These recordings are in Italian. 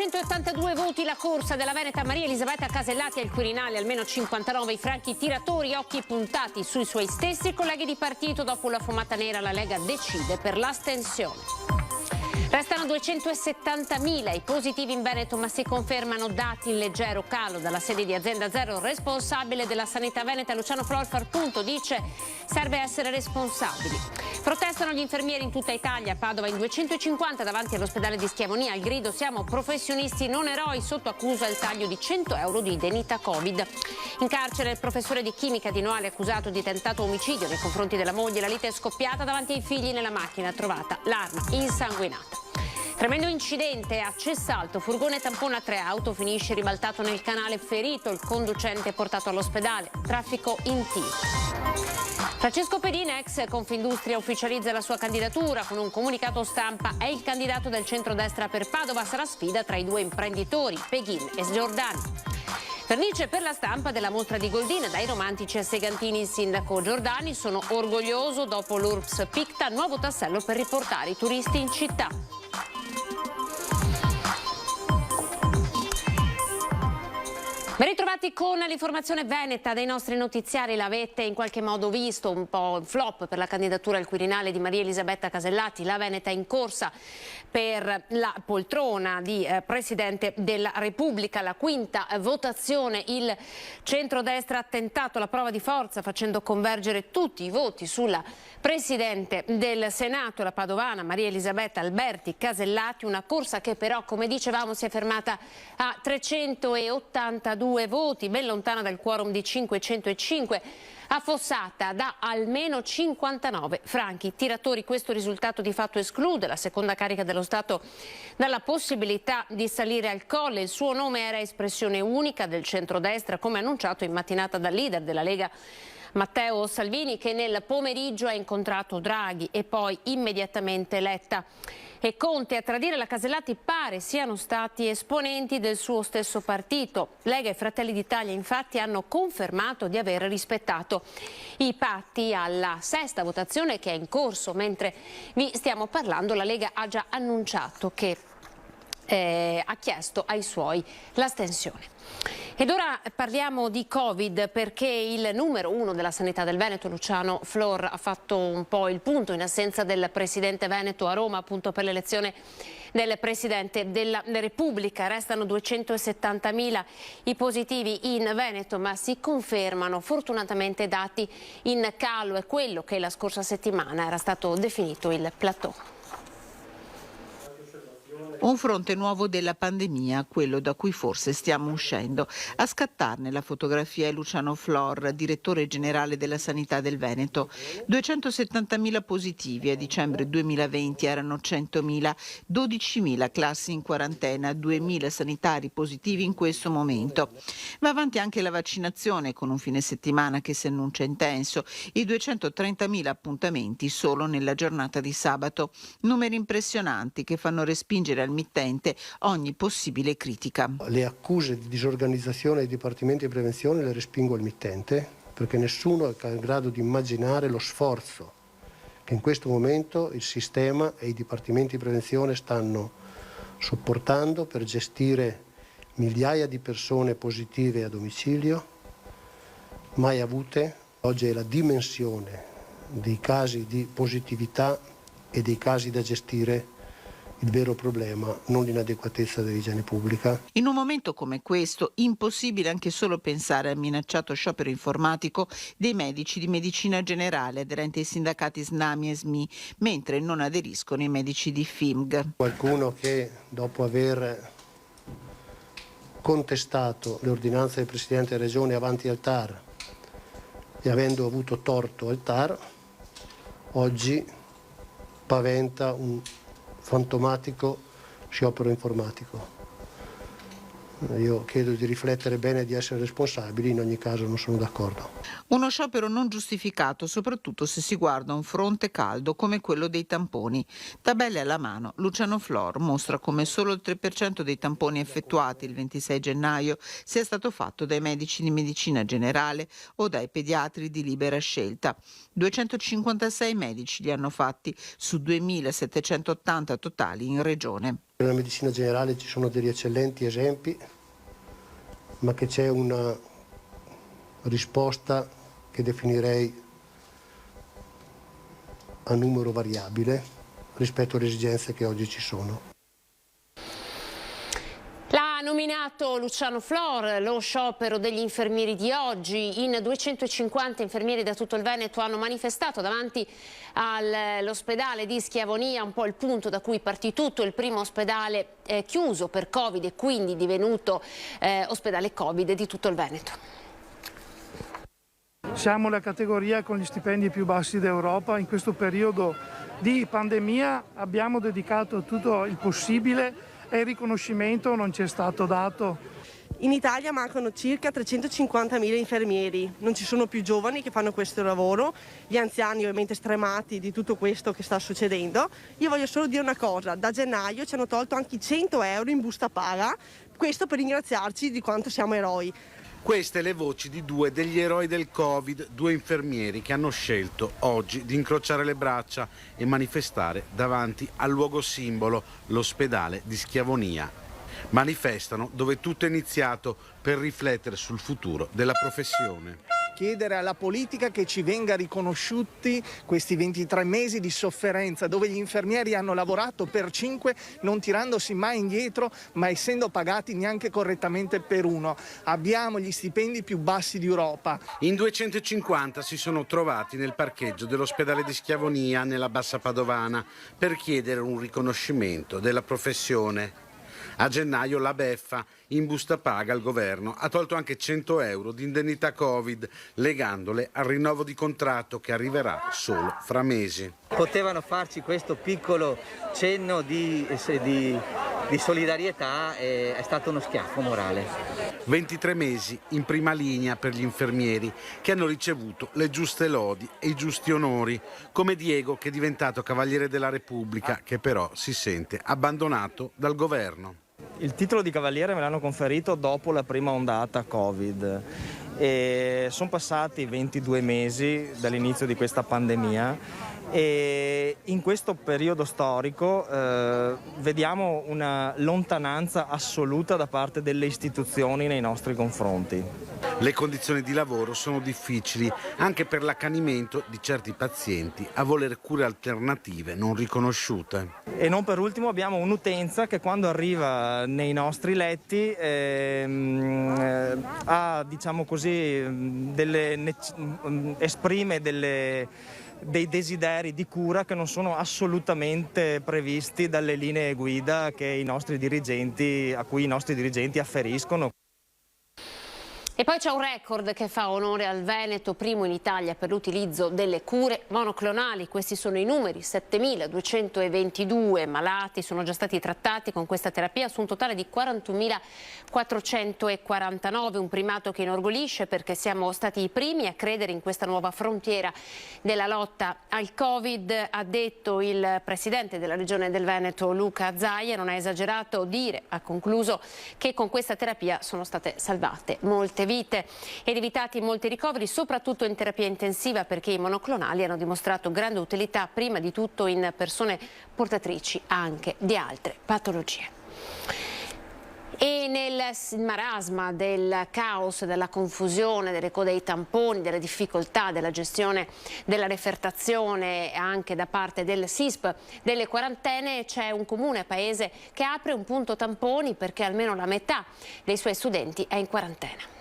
282 voti la corsa della veneta Maria Elisabetta Casellati al Quirinale, almeno 59 i franchi tiratori, occhi puntati sui suoi stessi colleghi di partito. Dopo la fumata nera la Lega decide per l'astensione. Restano 270.000 i positivi in Veneto, ma si confermano dati in leggero calo. Dalla sede di Azienda Zero, il responsabile della sanità veneta, Luciano Flor, far punto, dice serve essere responsabili. Protestano gli infermieri in tutta Italia, a Padova in 250 davanti all'ospedale di Schiavonia. Il grido: siamo professionisti, non eroi, sotto accusa il taglio di 100 euro di indennità Covid. In carcere il professore di chimica di Noale accusato di tentato omicidio nei confronti della moglie. La lite è scoppiata davanti ai figli nella macchina, trovata l'arma insanguinata. Tremendo incidente a Cessalto, furgone tampona 3 auto, finisce ribaltato nel canale, ferito il conducente portato all'ospedale, traffico in tiro. Francesco Pedina, ex Confindustria, ufficializza la sua candidatura con un comunicato stampa. È il candidato del centrodestra per Padova, sarà sfida tra i due imprenditori, Peghin e Giordani. Vernice per la stampa della mostra di Goldin, dai romantici a Segantini. Il sindaco Giordani: sono orgoglioso, dopo l'URBS Picta, nuovo tassello per riportare i turisti in città. Ben ritrovati con l'informazione veneta dei nostri notiziari. L'avete in qualche modo visto, un po' un flop per la candidatura al Quirinale di Maria Elisabetta Casellati. La veneta in corsa per la poltrona di Presidente della Repubblica. La quinta votazione, il centrodestra ha tentato la prova di forza facendo convergere tutti i voti sulla Presidente del Senato, la padovana Maria Elisabetta Alberti Casellati. Una corsa che però, come dicevamo, si è fermata a 382 voti, ben lontana dal quorum di 505, affossata da almeno 59 franchi tiratori. Questo risultato di fatto esclude la seconda carica dello Stato dalla possibilità di salire al Colle. Il suo nome era espressione unica del centrodestra, come annunciato in mattinata dal leader della Lega Matteo Salvini, che nel pomeriggio ha incontrato Draghi e poi immediatamente Letta e Conte. A tradire la Casellati pare siano stati esponenti del suo stesso partito. Lega e Fratelli d'Italia infatti hanno confermato di aver rispettato i patti. Alla sesta votazione, che è in corso mentre vi stiamo parlando, la Lega ha già annunciato che ha chiesto ai suoi l'astensione. Ed ora parliamo di Covid, perché il numero uno della sanità del Veneto, Luciano Flor, ha fatto un po' il punto in assenza del presidente veneto a Roma, appunto per l'elezione del Presidente della Repubblica. Restano 270.000 i positivi in Veneto, ma si confermano fortunatamente dati in calo. È quello che la scorsa settimana era stato definito il plateau. Un fronte nuovo della pandemia, quello da cui forse stiamo uscendo. A scattarne la fotografia è Luciano Flor, direttore generale della sanità del Veneto. 270.000 positivi, a dicembre 2020 erano 100.000, 12.000 classi in quarantena, 2.000 sanitari positivi in questo momento. Va avanti anche la vaccinazione, con un fine settimana che si annuncia intenso, i 230.000 appuntamenti solo nella giornata di sabato. Numeri impressionanti che fanno respingere al mittente ogni possibile critica. Le accuse di disorganizzazione dei dipartimenti di prevenzione le respingo al mittente, perché nessuno è in grado di immaginare lo sforzo che in questo momento il sistema e i dipartimenti di prevenzione stanno sopportando per gestire migliaia di persone positive a domicilio, mai avute. Oggi è la dimensione dei casi di positività e dei casi da gestire il vero problema, non l'inadeguatezza dell'igiene pubblica. In un momento come questo, impossibile anche solo pensare al minacciato sciopero informatico dei medici di medicina generale aderenti ai sindacati SNAMI e SMI, mentre non aderiscono i medici di FIMG. Qualcuno che, dopo aver contestato le ordinanze del Presidente della Regione avanti al TAR e avendo avuto torto al TAR, oggi paventa un fantomatico sciopero informatico. Io chiedo di riflettere bene e di essere responsabili, in ogni caso non sono d'accordo. Uno sciopero non giustificato, soprattutto se si guarda un fronte caldo come quello dei tamponi. Tabelle alla mano, Luciano Flor mostra come solo il 3% dei tamponi effettuati il 26 gennaio sia stato fatto dai medici di medicina generale o dai pediatri di libera scelta. 256 medici li hanno fatti su 2.780 totali in regione. Nella medicina generale ci sono degli eccellenti esempi, ma che c'è una risposta che definirei a numero variabile rispetto alle esigenze che oggi ci sono. L'ha nominato Luciano Flor, lo sciopero degli infermieri di oggi. In 250 infermieri da tutto il Veneto hanno manifestato davanti all'ospedale di Schiavonia, un po' il punto da cui partì tutto, il primo ospedale chiuso per Covid e quindi divenuto ospedale Covid di tutto il Veneto. Siamo la categoria con gli stipendi più bassi d'Europa. In questo periodo di pandemia abbiamo dedicato tutto il possibile e il riconoscimento non ci è stato dato. In Italia mancano circa 350.000 infermieri, non ci sono più giovani che fanno questo lavoro, gli anziani ovviamente stremati di tutto questo che sta succedendo. Io voglio solo dire una cosa, da gennaio ci hanno tolto anche 100 euro in busta paga, questo per ringraziarci di quanto siamo eroi. Queste le voci di due degli eroi del Covid, due infermieri che hanno scelto oggi di incrociare le braccia e manifestare davanti al luogo simbolo, l'ospedale di Schiavonia. Manifestano dove tutto è iniziato per riflettere sul futuro della professione. Chiedere alla politica che ci venga riconosciuti questi 23 mesi di sofferenza dove gli infermieri hanno lavorato per 5 non tirandosi mai indietro ma essendo pagati neanche correttamente per uno. Abbiamo gli stipendi più bassi d'Europa. In 250 si sono trovati nel parcheggio dell'ospedale di Schiavonia nella Bassa Padovana per chiedere un riconoscimento della professione. A gennaio la beffa, in busta paga al governo, ha tolto anche 100 euro di indennità Covid, legandole al rinnovo di contratto che arriverà solo fra mesi. Potevano farci questo piccolo cenno di solidarietà, è stato uno schiaffo morale. 23 mesi in prima linea per gli infermieri che hanno ricevuto le giuste lodi e i giusti onori, come Diego che è diventato Cavaliere della Repubblica, che però si sente abbandonato dal governo. Il titolo di Cavaliere me l'hanno conferito dopo la prima ondata Covid e sono passati 22 mesi dall'inizio di questa pandemia e in questo periodo storico vediamo una lontananza assoluta da parte delle istituzioni nei nostri confronti. Le condizioni di lavoro sono difficili anche per l'accanimento di certi pazienti a voler cure alternative non riconosciute. E non per ultimo abbiamo un'utenza che quando arriva nei nostri letti ha, diciamo così, esprime dei desideri di cura che non sono assolutamente previsti dalle linee guida a cui i nostri dirigenti afferiscono. E poi c'è un record che fa onore al Veneto, primo in Italia per l'utilizzo delle cure monoclonali. Questi sono i numeri: 7.222 malati sono già stati trattati con questa terapia su un totale di 41.449, un primato che inorgoglisce perché siamo stati i primi a credere in questa nuova frontiera della lotta al Covid, ha detto il presidente della Regione del Veneto Luca Zaia. Non ha esagerato dire, ha concluso, che con questa terapia sono state salvate molte vite ed evitati molti ricoveri, soprattutto in terapia intensiva, perché i monoclonali hanno dimostrato grande utilità prima di tutto in persone portatrici anche di altre patologie. E nel marasma del caos, della confusione, delle code ai tamponi, delle difficoltà della gestione della refertazione anche da parte del SISP, delle quarantene, c'è un comune paese che apre un punto tamponi perché almeno la metà dei suoi studenti è in quarantena.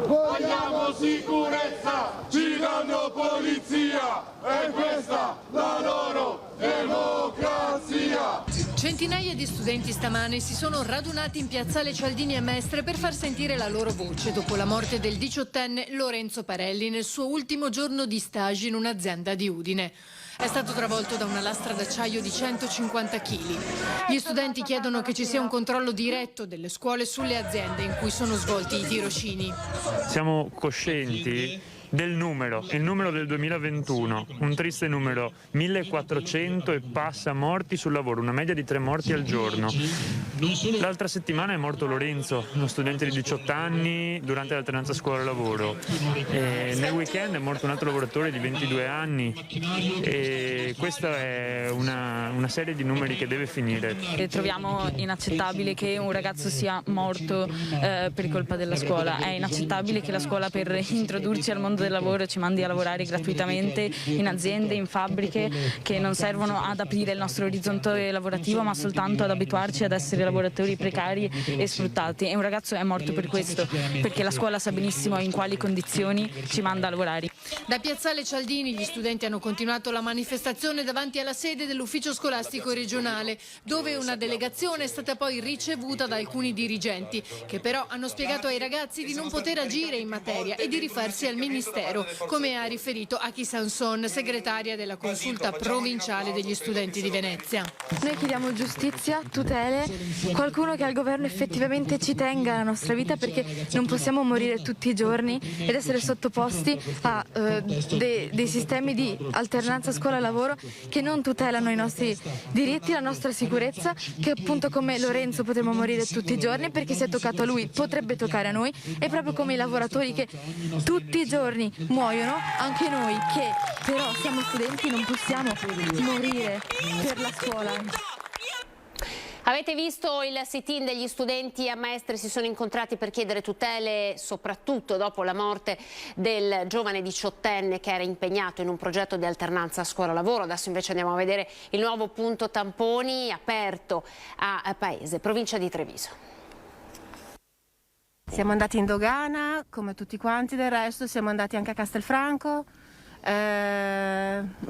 Vogliamo sicurezza, ci danno polizia, è questa la loro democrazia. Centinaia di studenti stamane si sono radunati in piazzale Cialdini a Mestre per far sentire la loro voce dopo la morte del 18enne Lorenzo Parelli nel suo ultimo giorno di stage in un'azienda di Udine. È stato travolto da una lastra d'acciaio di 150 kg. Gli studenti chiedono che ci sia un controllo diretto delle scuole sulle aziende in cui sono svolti i tirocini. Siamo coscienti del numero, il numero del 2021, un triste numero, 1400 e passa morti sul lavoro, una media di 3 morti al giorno. L'altra settimana è morto Lorenzo, uno studente di 18 anni durante l'alternanza scuola-lavoro. Nel weekend è morto un altro lavoratore di 22 anni e questa è una serie di numeri che deve finire. Troviamo inaccettabile che un ragazzo sia morto per colpa della scuola, è inaccettabile che la scuola per introdurci al mondo del lavoro ci mandi a lavorare gratuitamente in aziende, in fabbriche che non servono ad aprire il nostro orizzonte lavorativo ma soltanto ad abituarci ad essere lavoratori precari e sfruttati, e un ragazzo è morto per questo, perché la scuola sa benissimo in quali condizioni ci manda a lavorare. Da Piazzale Cialdini gli studenti hanno continuato la manifestazione davanti alla sede dell'ufficio scolastico regionale, dove una delegazione è stata poi ricevuta da alcuni dirigenti, che però hanno spiegato ai ragazzi di non poter agire in materia e di rifarsi al Ministero, come ha riferito Aki Sanson, segretaria della consulta provinciale degli studenti di Venezia. Noi chiediamo giustizia, tutele, qualcuno che al governo effettivamente ci tenga alla nostra vita, perché non possiamo morire tutti i giorni ed essere sottoposti a dei sistemi di alternanza scuola-lavoro che non tutelano i nostri diritti, la nostra sicurezza, che appunto come Lorenzo potremmo morire tutti i giorni perché se è toccato a lui potrebbe toccare a noi, e proprio come i lavoratori che tutti i giorni muoiono, anche noi che però siamo studenti non possiamo morire per la scuola. Avete visto il sit-in degli studenti a Mestre, si sono incontrati per chiedere tutele soprattutto dopo la morte del giovane 18enne che era impegnato in un progetto di alternanza scuola-lavoro. Adesso invece andiamo a vedere il nuovo punto tamponi aperto a Paese, provincia di Treviso. Siamo andati in dogana come tutti quanti del resto, siamo andati anche a Castelfranco.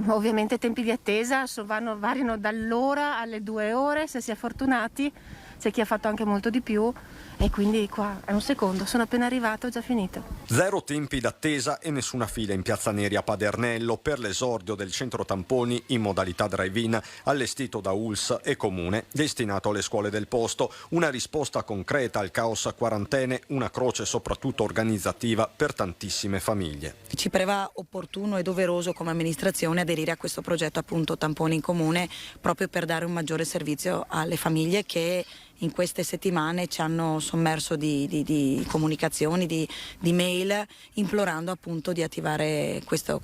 Ovviamente i tempi di attesa variano dall'ora alle 2 ore se si è fortunati, c'è chi ha fatto anche molto di più, e quindi qua è un secondo, sono appena arrivato, ho già finito. 0 tempi d'attesa e nessuna fila in Piazza Neri a Padernello per l'esordio del centro tamponi in modalità drive-in allestito da ULSS e Comune, destinato alle scuole del posto. Una risposta concreta al caos quarantene, una croce soprattutto organizzativa per tantissime famiglie. Ci pareva opportuno e doveroso come amministrazione aderire a questo progetto appunto tamponi in comune, proprio per dare un maggiore servizio alle famiglie che in queste settimane ci hanno sommerso di comunicazioni, di mail, implorando appunto di attivare questa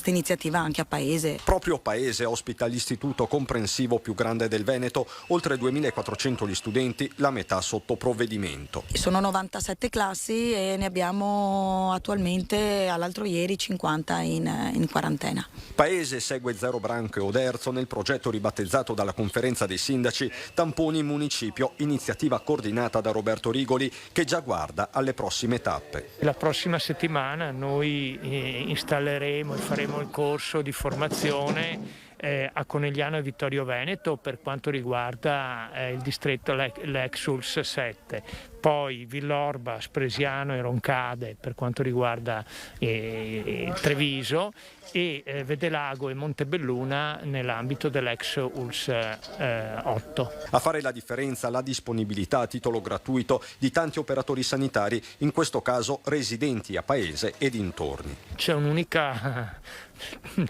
iniziativa anche a Paese. Proprio Paese ospita l'istituto comprensivo più grande del Veneto, oltre 2.400 gli studenti, la metà sotto provvedimento. Sono 97 classi e ne abbiamo attualmente all'altro ieri 50 in quarantena. Paese segue Zero Branco e Oderzo nel progetto ribattezzato dalla conferenza dei sindaci Tamponi in Municipio, iniziativa coordinata da Roberto Rigoli che già guarda alle prossime tappe. La prossima settimana noi installeremo e faremo il corso di formazione a Conegliano e Vittorio Veneto per quanto riguarda il distretto l'ex ULSS 7, poi Villorba, Spresiano e Roncade per quanto riguarda Treviso, e Vedelago e Montebelluna nell'ambito dell'ex ULSS 8. A fare la differenza la disponibilità a titolo gratuito di tanti operatori sanitari, in questo caso residenti a Paese e dintorni. C'è un'unica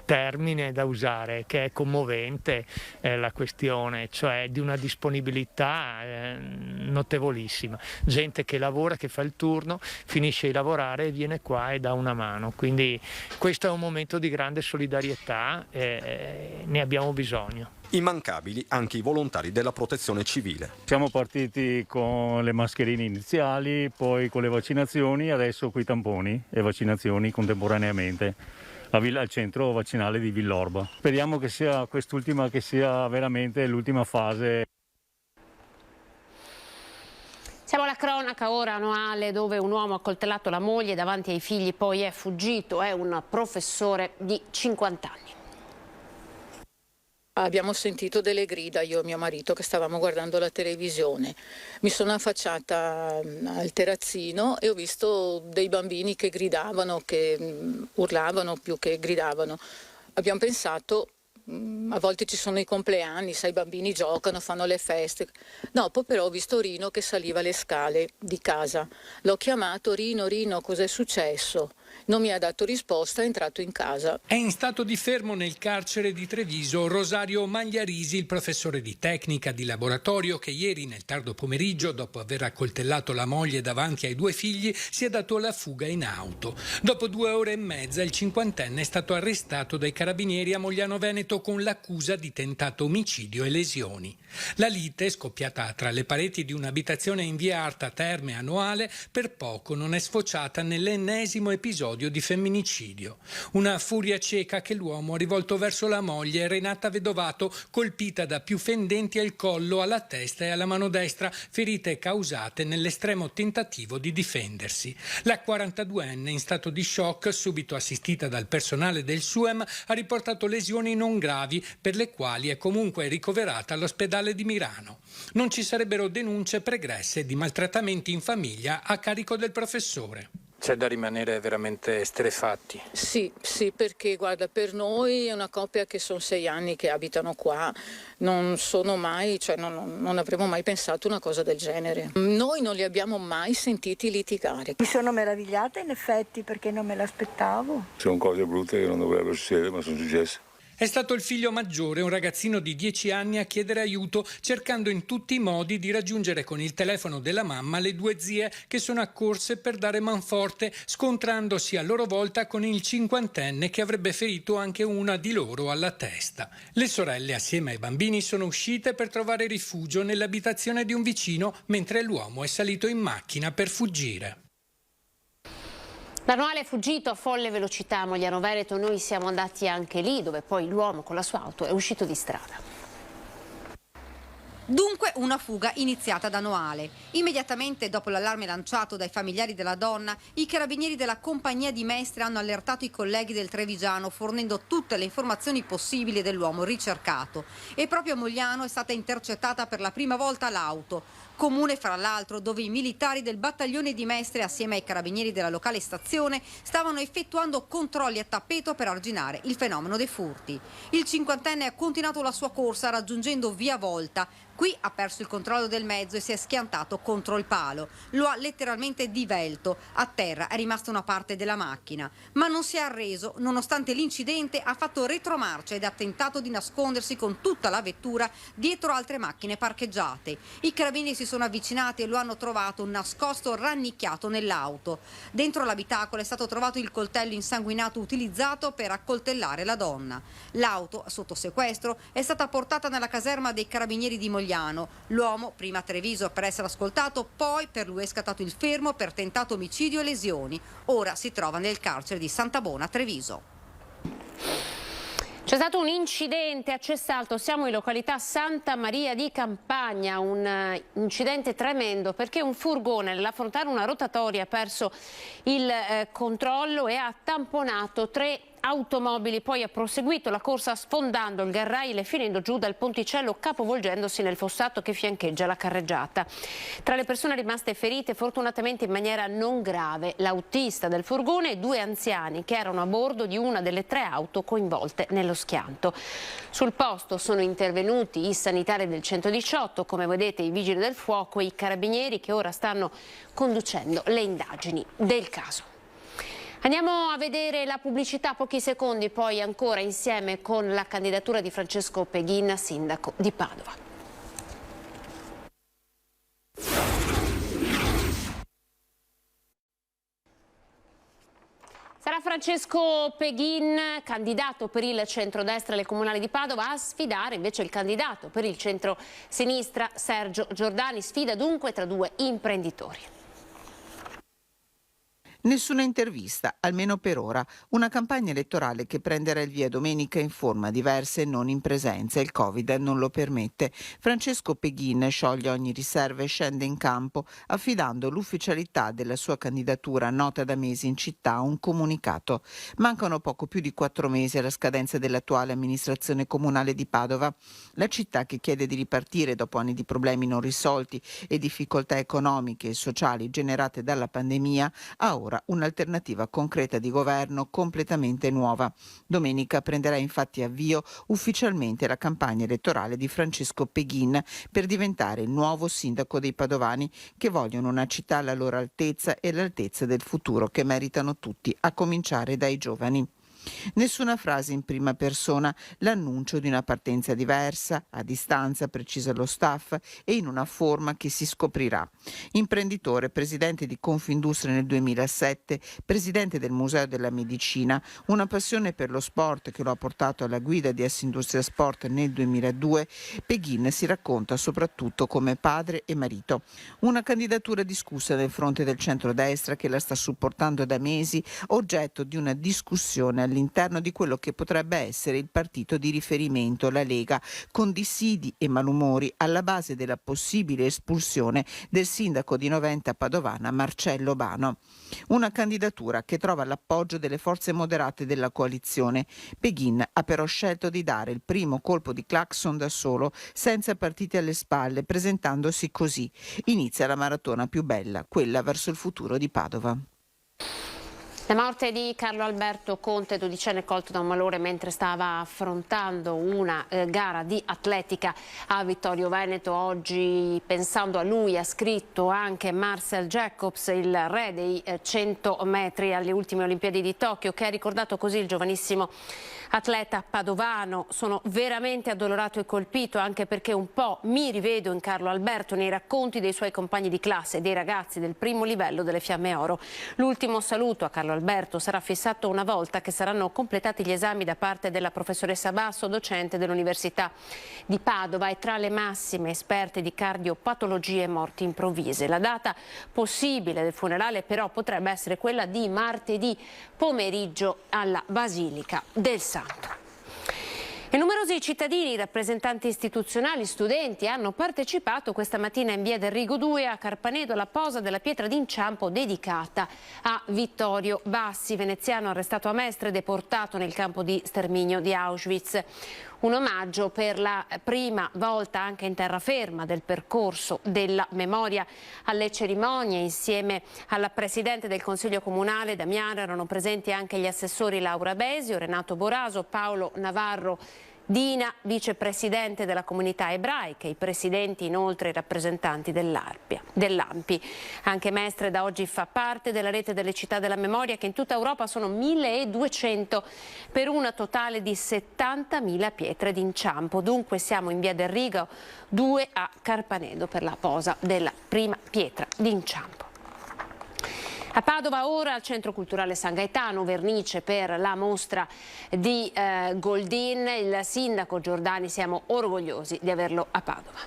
termine da usare che è commovente, la questione, cioè di una disponibilità notevolissima, gente che lavora, che fa il turno, finisce di lavorare e viene qua e dà una mano, quindi questo è un momento di grande solidarietà e ne abbiamo bisogno. Immancabili anche i volontari della protezione civile. Siamo partiti con le mascherine iniziali, poi con le vaccinazioni, adesso con i tamponi e vaccinazioni contemporaneamente al centro vaccinale di Villorba. Speriamo che sia quest'ultima che sia veramente l'ultima fase. Siamo alla cronaca ora annuale dove un uomo ha accoltellato la moglie davanti ai figli, poi è fuggito, è un professore di 50 anni. Abbiamo sentito delle grida, io e mio marito, che stavamo guardando la televisione. Mi sono affacciata al terrazzino e ho visto dei bambini che gridavano, che urlavano più che gridavano. Abbiamo pensato, a volte ci sono i compleanni, sai, i bambini giocano, fanno le feste. Dopo però ho visto Rino che saliva le scale di casa. L'ho chiamato: Rino, Rino, cos'è successo? Non mi ha dato risposta, è entrato in casa. È in stato di fermo nel carcere di Treviso Rosario Magliarisi, il professore di tecnica di laboratorio che ieri nel tardo pomeriggio, dopo aver accoltellato la moglie davanti ai 2 figli, si è dato alla fuga in auto. Dopo 2 ore e mezza il cinquantenne è stato arrestato dai carabinieri a Mogliano Veneto con l'accusa di tentato omicidio e lesioni. La lite, scoppiata tra le pareti di un'abitazione in via Arta Terme a Noale, per poco non è sfociata nell'ennesimo episodio di femminicidio. Una furia cieca che l'uomo ha rivolto verso la moglie Renata Vedovato, colpita da più fendenti al collo, alla testa e alla mano destra, ferite causate nell'estremo tentativo di difendersi. La 42enne, in stato di shock, subito assistita dal personale del SUEM, ha riportato lesioni non gravi, per le quali è comunque ricoverata all'ospedale di Milano. Non ci sarebbero denunce pregresse di maltrattamenti in famiglia a carico del professore. C'è da rimanere veramente esterrefatti. Sì, perché guarda, per noi è una coppia che sono 6 anni che abitano qua, non avremmo mai pensato una cosa del genere. Noi non li abbiamo mai sentiti litigare. Mi sono meravigliata in effetti perché non me l'aspettavo. Sono cose brutte che non dovrebbero succedere, ma sono successe. È stato il figlio maggiore, un ragazzino di 10 anni, a chiedere aiuto, cercando in tutti i modi di raggiungere con il telefono della mamma le 2 zie che sono accorse per dare manforte, scontrandosi a loro volta con il cinquantenne che avrebbe ferito anche una di loro alla testa. Le sorelle, assieme ai bambini, sono uscite per trovare rifugio nell'abitazione di un vicino, mentre l'uomo è salito in macchina per fuggire. Da Noale è fuggito a folle velocità a Mogliano Veneto, noi siamo andati anche lì, dove poi l'uomo con la sua auto è uscito di strada. Dunque una fuga iniziata da Noale. Immediatamente dopo l'allarme lanciato dai familiari della donna, i carabinieri della compagnia di Mestre hanno allertato i colleghi del Trevigiano, fornendo tutte le informazioni possibili dell'uomo ricercato. E proprio a Mogliano è stata intercettata per la prima volta l'auto. Comune fra l'altro dove i militari del battaglione di Mestre assieme ai carabinieri della locale stazione stavano effettuando controlli a tappeto per arginare il fenomeno dei furti. Il cinquantenne ha continuato la sua corsa raggiungendo Via Volta. Qui ha perso il controllo del mezzo e si è schiantato contro il palo. Lo ha letteralmente divelto. A terra è rimasta una parte della macchina. Ma non si è arreso. Nonostante l'incidente ha fatto retromarcia ed ha tentato di nascondersi con tutta la vettura dietro altre macchine parcheggiate. I carabinieri si sono avvicinati e lo hanno trovato nascosto rannicchiato nell'auto. Dentro l'abitacolo è stato trovato il coltello insanguinato utilizzato per accoltellare la donna. L'auto, sotto sequestro, è stata portata nella caserma dei carabinieri di Mogliano. L'uomo, prima a Treviso per essere ascoltato, poi per lui è scattato il fermo per tentato omicidio e lesioni. Ora si trova nel carcere di Santa Bona, Treviso. C'è stato un incidente a Cessalto, siamo in località Santa Maria di Campagna, un incidente tremendo perché un furgone nell'affrontare una rotatoria ha perso il controllo e ha tamponato 3 automobili, poi ha proseguito la corsa sfondando il garraile e finendo giù dal ponticello, capovolgendosi nel fossato che fiancheggia la carreggiata. Tra le persone rimaste ferite, fortunatamente in maniera non grave, l'autista del furgone e 2 anziani che erano a bordo di una delle 3 auto coinvolte nello schianto. Sul posto sono intervenuti i sanitari del 118, come vedete i vigili del fuoco e i carabinieri che ora stanno conducendo le indagini del caso. Andiamo a vedere la pubblicità, pochi secondi, poi ancora insieme con la candidatura di Francesco Peghin, sindaco di Padova. Sarà Francesco Peghin, candidato per il centrodestra alle comunali di Padova, a sfidare invece il candidato per il centro-sinistra Sergio Giordani. Sfida dunque tra 2 imprenditori. Nessuna intervista, almeno per ora. Una campagna elettorale che prenderà il via domenica in forma diversa e non in presenza. Il Covid non lo permette. Francesco Peghin scioglie ogni riserva e scende in campo, affidando l'ufficialità della sua candidatura, nota da mesi in città, a un comunicato. Mancano poco più di 4 mesi alla scadenza dell'attuale amministrazione comunale di Padova. La città, che chiede di ripartire dopo anni di problemi non risolti e difficoltà economiche e sociali generate dalla pandemia, ha ora ora un'alternativa concreta di governo completamente nuova. Domenica prenderà infatti avvio ufficialmente la campagna elettorale di Francesco Peghin per diventare il nuovo sindaco dei padovani, che vogliono una città alla loro altezza e all'altezza del futuro che meritano tutti, a cominciare dai giovani. Nessuna frase in prima persona, l'annuncio di una partenza diversa, a distanza, precisa lo staff, e in una forma che si scoprirà. Imprenditore, presidente di Confindustria nel 2007, presidente del Museo della Medicina, una passione per lo sport che lo ha portato alla guida di Assindustria Sport nel 2002, Peghin si racconta soprattutto come padre e marito. Una candidatura discussa nel fronte del centrodestra che la sta supportando da mesi, oggetto di una discussione all'interno di quello che potrebbe essere il partito di riferimento, la Lega, con dissidi e malumori alla base della possibile espulsione del sindaco di Noventa Padovana Marcello Bano. Una candidatura che trova l'appoggio delle forze moderate della coalizione. Peghin ha però scelto di dare il primo colpo di clacson da solo, senza partiti alle spalle, presentandosi così. Inizia la maratona più bella, quella verso il futuro di Padova. La morte di Carlo Alberto Conte, 12enne, colto da un malore mentre stava affrontando una gara di atletica a Vittorio Veneto. Oggi, pensando a lui, ha scritto anche Marcel Jacobs, il re dei 100 metri alle ultime Olimpiadi di Tokyo, che ha ricordato così il giovanissimo atleta padovano. Sono veramente addolorato e colpito, anche perché un po' mi rivedo in Carlo Alberto nei racconti dei suoi compagni di classe, dei ragazzi del primo livello delle Fiamme Oro. L'ultimo saluto a Carlo Alberto sarà fissato una volta che saranno completati gli esami da parte della professoressa Basso, docente dell'Università di Padova e tra le massime esperte di cardiopatologie e morti improvvise. La data possibile del funerale però potrebbe essere quella di martedì pomeriggio alla Basilica del Santo. E numerosi cittadini, rappresentanti istituzionali, studenti hanno partecipato questa mattina in via del Rigo 2 a Carpanedo alla posa della pietra d'inciampo dedicata a Vittorio Bassi, veneziano arrestato a Mestre e deportato nel campo di sterminio di Auschwitz. Un omaggio per la prima volta anche in terraferma del percorso della memoria. Alle cerimonie, insieme alla Presidente del Consiglio Comunale Damiano, erano presenti anche gli assessori Laura Besio, Renato Boraso, Paolo Navarro Dina, vicepresidente della comunità ebraica, i presidenti inoltre i rappresentanti dell'ANPI. Anche Mestre da oggi fa parte della rete delle città della memoria, che in tutta Europa sono 1200 per una totale di 70.000 pietre d'inciampo. Dunque siamo in via del Rigo 2 a Carpanedo per la posa della prima pietra d'inciampo. A Padova ora al Centro Culturale San Gaetano, vernice per la mostra di Goldin. Il sindaco Giordani, siamo orgogliosi di averlo a Padova.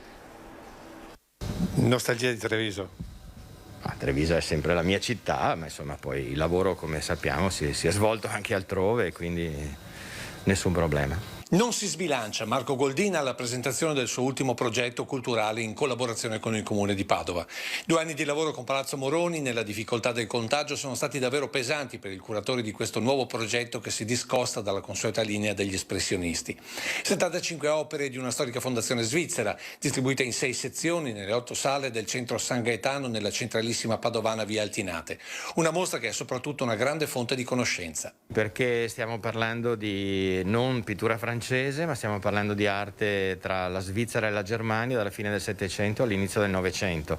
Nostalgia di Treviso. Treviso è sempre la mia città, ma insomma poi il lavoro, come sappiamo, si è svolto anche altrove, quindi nessun problema. Non si sbilancia Marco Goldin alla presentazione del suo ultimo progetto culturale in collaborazione con il Comune di Padova. 2 anni di lavoro con Palazzo Moroni nella difficoltà del contagio sono stati davvero pesanti per il curatore di questo nuovo progetto che si discosta dalla consueta linea degli espressionisti. 75 opere di una storica fondazione svizzera, distribuite in 6 sezioni nelle 8 sale del centro San Gaetano nella centralissima padovana via Altinate. Una mostra che è soprattutto una grande fonte di conoscenza. Perché stiamo parlando di non pittura francese, ma stiamo parlando di arte tra la Svizzera e la Germania dalla fine del Settecento all'inizio del Novecento.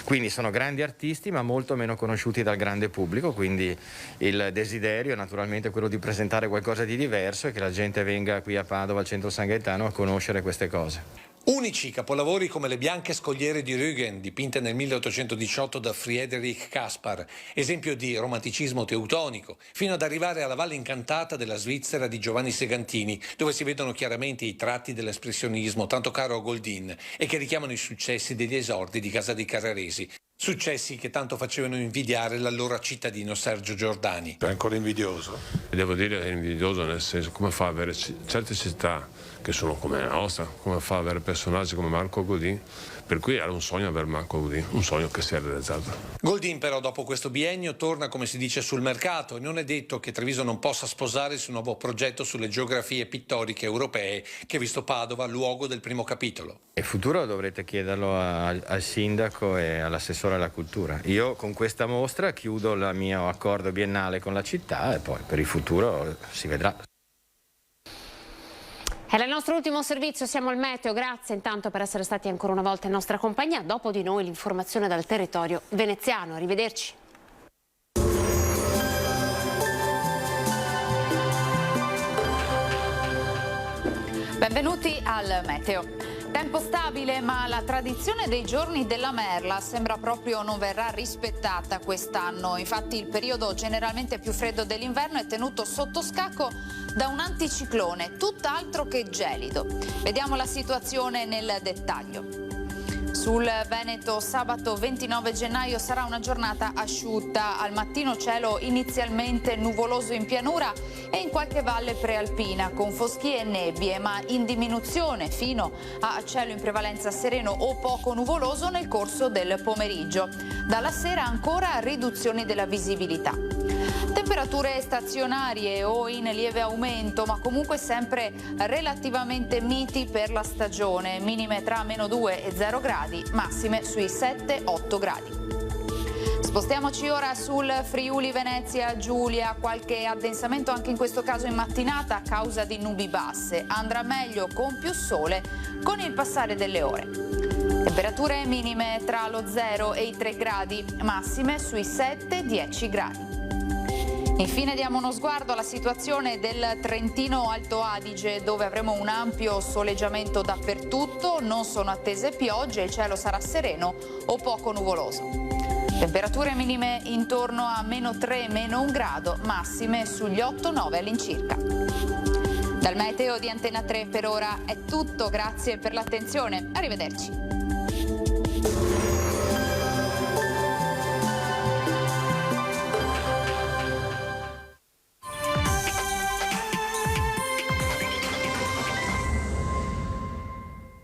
Quindi sono grandi artisti ma molto meno conosciuti dal grande pubblico, quindi il desiderio è naturalmente quello di presentare qualcosa di diverso e che la gente venga qui a Padova al centro San Gaetano a conoscere queste cose. Unici capolavori come le bianche scogliere di Rügen, dipinte nel 1818 da Friedrich Caspar, esempio di romanticismo teutonico, fino ad arrivare alla Valle Incantata della Svizzera di Giovanni Segantini, dove si vedono chiaramente i tratti dell'espressionismo tanto caro a Goldin e che richiamano i successi degli esordi di Casa dei Carraresi. Successi che tanto facevano invidiare l'allora cittadino Sergio Giordani. È ancora invidioso? Devo dire che è invidioso, nel senso, come fa a avere certe città che sono come la nostra, come fa ad avere personaggi come Marco Goldin, Per cui era un sogno aver Marco Goldin, un sogno che si è realizzato. Goldin però dopo questo biennio torna, come si dice, sul mercato e non è detto che Treviso non possa sposare il suo nuovo progetto sulle geografie pittoriche europee che ha visto Padova luogo del primo capitolo. Il futuro dovrete chiederlo al sindaco e all'assessore alla cultura. Io con questa mostra chiudo il mio accordo biennale con la città e poi per il futuro si vedrà. Era il nostro ultimo servizio, siamo al meteo, grazie intanto per essere stati ancora una volta in nostra compagnia. Dopo di noi l'informazione dal territorio veneziano, arrivederci. Benvenuti al meteo. Tempo stabile, ma la tradizione dei giorni della merla sembra proprio non verrà rispettata quest'anno. Infatti il periodo generalmente più freddo dell'inverno è tenuto sotto scacco da un anticiclone, tutt'altro che gelido. Vediamo la situazione nel dettaglio. Sul Veneto sabato 29 gennaio sarà una giornata asciutta, al mattino cielo inizialmente nuvoloso in pianura e in qualche valle prealpina con foschie e nebbie, ma in diminuzione fino a cielo in prevalenza sereno o poco nuvoloso nel corso del pomeriggio. Dalla sera ancora riduzioni della visibilità. Temperature stazionarie o in lieve aumento, ma comunque sempre relativamente miti per la stagione, minime tra -2 e 0 gradi, massime sui 7-8 gradi. Spostiamoci ora sul Friuli Venezia Giulia, qualche addensamento anche in questo caso in mattinata a causa di nubi basse. Andrà meglio con più sole con il passare delle ore. Temperature minime tra lo 0 e i 3 gradi, massime sui 7-10 gradi. Infine diamo uno sguardo alla situazione del Trentino Alto Adige, dove avremo un ampio soleggiamento dappertutto, non sono attese piogge, il cielo sarà sereno o poco nuvoloso. Temperature minime intorno a -3, -1 grado, massime sugli 8-9 all'incirca. Dal meteo di Antena 3 per ora è tutto, grazie per l'attenzione, arrivederci.